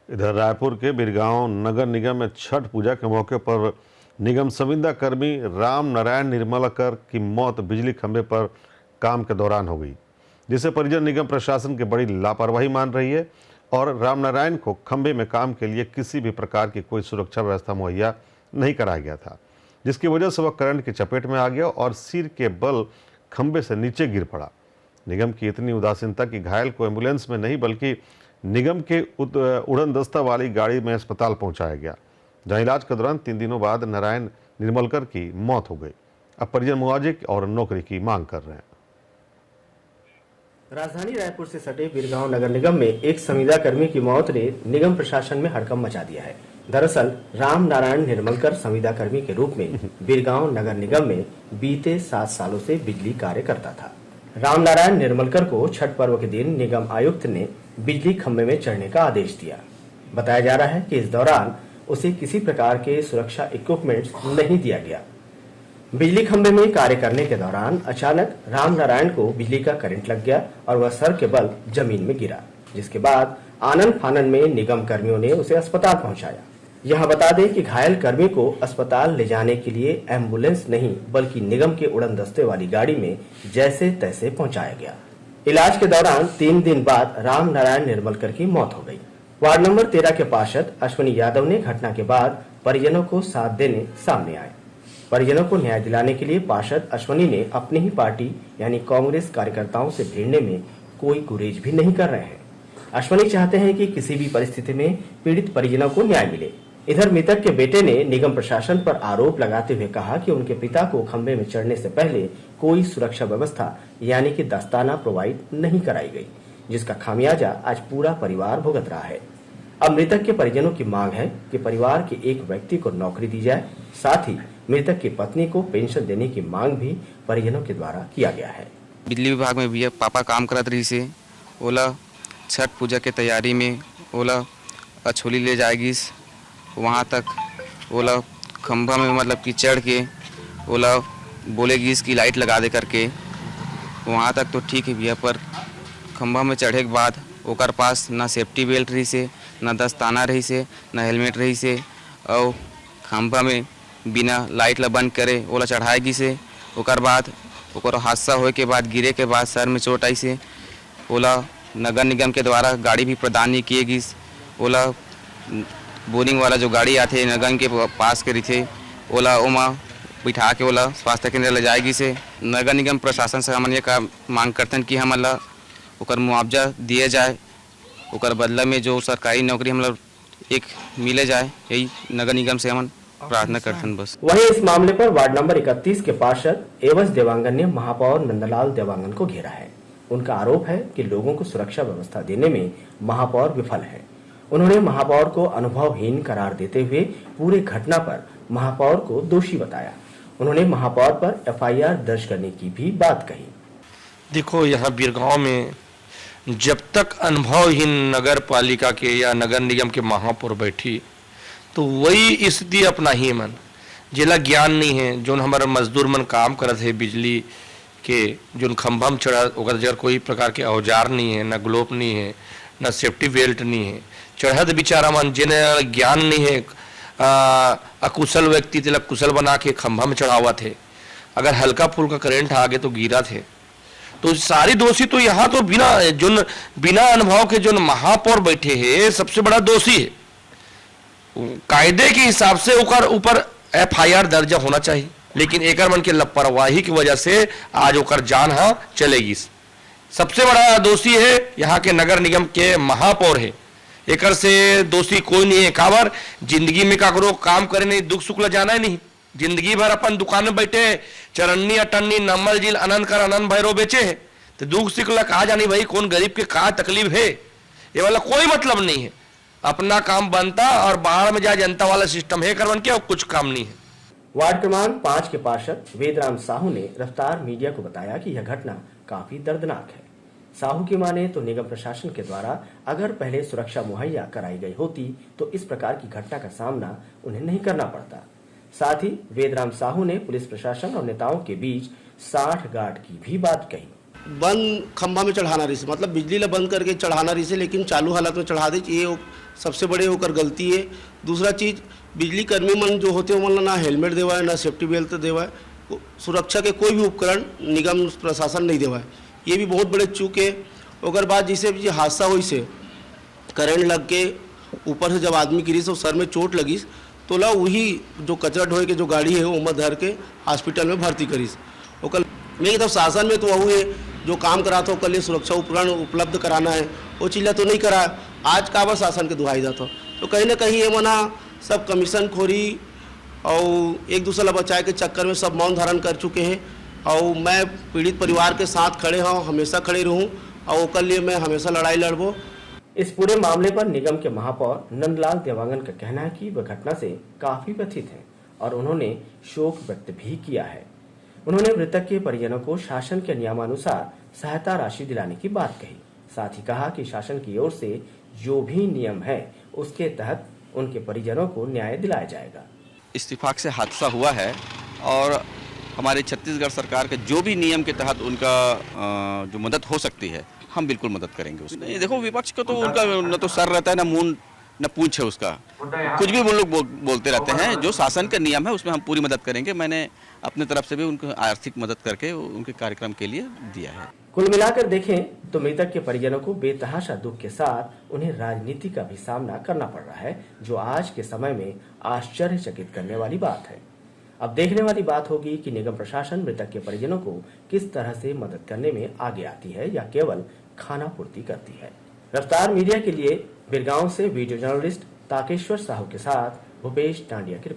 इधर रायपुर के बिरगांव नगर निगम में छठ पूजा के मौके पर निगम संविदा कर्मी राम नारायण निर्मलकर की मौत बिजली खंभे पर काम के दौरान हो गई, जिसे परिजन निगम प्रशासन की बड़ी लापरवाही मान रही है और राम नारायण को खंभे में काम के लिए किसी भी प्रकार की कोई सुरक्षा व्यवस्था मुहैया नहीं कराया गया था, जिसकी वजह से वह करंट की चपेट में आ गया और सिर के बल खंभे से नीचे गिर पड़ा। निगम की इतनी उदासीनता कि घायल को एम्बुलेंस में नहीं बल्कि निगम के उड़न दस्ता वाली गाड़ी में अस्पताल पहुंचाया गया, जहां इलाज के दौरान 3 दिनों बाद नारायण निर्मलकर की मौत हो गई। अब परिजन मुआवजे और नौकरी की मांग कर रहे हैं। राजधानी रायपुर से सटे बिरगांव नगर निगम में एक संविदा कर्मी की मौत ने निगम प्रशासन में हड़कंप मचा दिया है। दरअसल राम नारायण निर्मलकर संविदा कर्मी के रूप में बिरगांव नगर निगम में बीते 7 सालों से बिजली कार्य करता था। राम नारायण निर्मलकर को छठ पर्व के दिन निगम आयुक्त ने बिजली खंभे में चढ़ने का आदेश दिया। बताया जा रहा है कि इस दौरान उसे किसी प्रकार के सुरक्षा इक्विपमेंट्स नहीं दिया गया। बिजली खंभे में कार्य करने के दौरान अचानक राम नारायण को बिजली का करंट लग गया और वह सर के बल जमीन में गिरा, जिसके बाद आनन फानन में निगम कर्मियों ने उसे अस्पताल पहुंचाया। यहां बता दें कि घायल कर्मी को अस्पताल ले जाने के लिए एम्बुलेंस नहीं बल्कि निगम के उड़न दस्ते वाली गाड़ी में जैसे तैसे पहुंचाया गया। इलाज के दौरान 3 दिन बाद राम नारायण निर्मलकर की मौत हो गई। वार्ड नंबर 13 के पार्षद अश्वनी यादव ने घटना के बाद परिजनों को साथ देने सामने आए। परिजनों को न्याय दिलाने के लिए पार्षद अश्वनी ने अपनी ही पार्टी यानी कांग्रेस कार्यकर्ताओं से भिड़ने में कोई गुरेज भी नहीं कर रहे हैं। अश्वनी चाहते हैं कि किसी भी परिस्थिति में पीड़ित परिजनों को न्याय मिले। इधर मृतक के बेटे ने निगम प्रशासन पर आरोप लगाते हुए कहा कि उनके पिता को खंभे में चढ़ने से पहले कोई सुरक्षा व्यवस्था यानी कि दस्ताना प्रोवाइड नहीं कराई गई, जिसका खामियाजा आज पूरा परिवार भुगत रहा है। अब मृतक के परिजनों की मांग है कि परिवार के एक व्यक्ति को नौकरी दी जाए, साथ ही मृतक की पत्नी को पेंशन देने की मांग भी परिजनों के द्वारा किया गया है। बिजली विभाग में भी पापा काम करत रही से ओला छठ पूजा के तैयारी में ओला अछोली ले जाएगी, वहाँ तक ओला खंभा में मतलब कि चढ़ के ओला बोलेगी इसकी लाइट लगा दे करके, वहाँ तक तो ठीक है भैया, पर खंभा में चढ़े के बाद ओकर पास ना सेफ्टी बेल्ट रही से, ना दस्ताना रही से, ना हेलमेट रही से, और खंभा में बिना लाइट ला बंद करे ओला चढ़ाएगी से। ओकर बाद ओकर हादसा होए के बाद गिरे के बाद सर में चोट आई से ओला नगर निगम के द्वारा गाड़ी भी प्रदान नहीं किएगी। ओला बोरिंग वाला जो गाड़ी आते नगर के पास करी थे ओला ओमा बिठा के ओला स्वास्थ्य केंद्र ले जाएगी से। नगर निगम प्रशासन से हमन ये का मांग करते हैं कि हमन ला ओकर मुआवजा दिए जाए, ओकर बदला में जो सरकारी नौकरी हम लोग एक मिले जाए, यही नगर निगम से हमन प्रार्थना करते हैं बस। वहीं इस मामले पर वार्ड नंबर 31 के पार्षद एवज देवांगन ने महापौर नंदलाल देवांगन को घेरा है। उनका आरोप है कि लोगों को सुरक्षा व्यवस्था देने में महापौर विफल है। उन्होंने महापौर को अनुभवहीन करार देते हुए पूरे घटना पर महापौर को दोषी बताया। उन्होंने महापौर पर एफआईआर दर्ज करने की भी बात कही। देखो, यहाँ बिरगांव में जब तक अनुभवहीन नगर पालिका के या नगर निगम के महापौर बैठी तो वही स्थिति अपना ही मन जिला ज्ञान नहीं है। जो हमारा मजदूर मन काम करते है बिजली के, जो खंभा में चढ़ा ओकर जगह कोई प्रकार के औजार नहीं है, न ग्लोब नहीं है, न सेफ्टी बेल्ट नहीं है, चढ़त बेचारा मन जिन्हें ज्ञान नहीं है, अकुशल व्यक्ति तिलक कुशल बना के खंभा में चढ़ावा थे। अगर हल्का फुल्का करंट आ गए तो गिरा थे। तो सारी दोषी तो यहाँ तो बिना अनुभव के जो महापौर बैठे हैं सबसे बड़ा दोषी है। कायदे के हिसाब से ऊपर एफआईआर दर्ज होना चाहिए, लेकिन एकर मन के लापरवाही की वजह से आज ओकर जान चलेगी। सबसे बड़ा दोषी है यहाँ के नगर निगम के महापौर है। एकर से दोषी कोई नहीं है। काबर जिंदगी में काकरो काम करे नहीं, दुख सुख ला जाना है नहीं, जिंदगी भर अपन दुकान में बैठे चरन्नी अटन्नी नमल जिल अनंत कर अनंत भैरो बेचे है, तो दुख सुख ला कहा जानी भाई कौन गरीब के कहा तकलीफ है, ये वाला कोई मतलब नहीं है। अपना काम बनता और बाहर में जाए जनता वाला सिस्टम है करवन के, और कुछ काम नहीं है। वार्ड क्रमांक 5 के पार्षद वेदराम साहू ने रफ्तार मीडिया को बताया कि यह घटना काफी दर्दनाक है। साहू की माने तो निगम प्रशासन के द्वारा अगर पहले सुरक्षा मुहैया कराई गई होती तो इस प्रकार की घटना का सामना उन्हें नहीं करना पड़ता। साथ ही वेदराम साहू ने पुलिस प्रशासन और नेताओं के बीच 60 गार्ड की भी बात कही। बंद खंभा में चढ़ाना रही से, मतलब बिजली ला बंद करके चढ़ाना रही से, लेकिन चालू हालत में चढ़ा दी। ये सबसे बड़े होकर गलती है। दूसरा चीज़, बिजली कर्मी मन जो होते हैं मतलब ना हेलमेट देवा है, ना सेफ्टी बेल्ट देवा है, सुरक्षा के कोई भी उपकरण निगम प्रशासन नहीं देवा है, ये भी बहुत बड़े चूक है। ओकर बाद जैसे भी हादसा हुई से करंट लग के ऊपर से जब आदमी गिरी से सर में चोट लगी तो ला वही जो कचरा ढोए के जो गाड़ी है वो धर के हॉस्पिटल में भर्ती करीस। ओकर मेरी तरफ शासन में तो वह है जो काम करा था ओकर लिए सुरक्षा उपकरण उपलब्ध कराना है, वो चीज़ तो नहीं करा। आज का बार शासन के दुहाई जाता तो कहीं ना कहीं ये मना सब कमीशन खोरी और एक दूसरे बचाए के चक्कर में सब मौन धारण कर चुके हैं। और मैं पीड़ित परिवार के साथ खड़े हूँ, हमेशा खड़े रहूँ और ओकर लिए मैं हमेशा लड़ाई लड़बो। इस पूरे मामले पर निगम के महापौर नंदलाल देवांगन का कहना है कि वह घटना से काफी व्यथित हैं और उन्होंने शोक व्यक्त भी किया है। उन्होंने मृतक के परिजनों को शासन के नियमानुसार सहायता राशि दिलाने की बात कही। साथ ही कहा कि शासन की ओर से जो भी नियम है उसके तहत उनके परिजनों को न्याय दिलाया जाएगा। इत्तेफाक से हादसा हुआ है और हमारे छत्तीसगढ़ सरकार के जो भी नियम के तहत उनका जो मदद हो सकती है हम बिल्कुल मदद करेंगे उसमें। देखो विपक्ष का तो उनका न तो सर रहता है, न मुंह न पूंछ है उसका, कुछ भी वो लोग बोलते रहते हैं। जो शासन का नियम है उसमें हम पूरी मदद करेंगे। मैंने अपने तरफ से भी उनको आर्थिक मदद करके उनके कार्यक्रम के लिए दिया है। कुल मिलाकर देखें तो मृतक के परिजनों को बेतहाशा दुख के साथ उन्हें राजनीति का भी सामना करना पड़ रहा है, जो आज के समय में आश्चर्यचकित करने वाली बात है। अब देखने वाली बात होगी कि निगम प्रशासन मृतक के परिजनों को किस तरह से मदद करने में आगे आती है या केवल खाना पूर्ति करती है। रफ्तार मीडिया के लिए बिरगांव से वीडियो जर्नलिस्ट ताकेश्वर साहू के साथ भूपेश डांडिया की रिपोर्ट।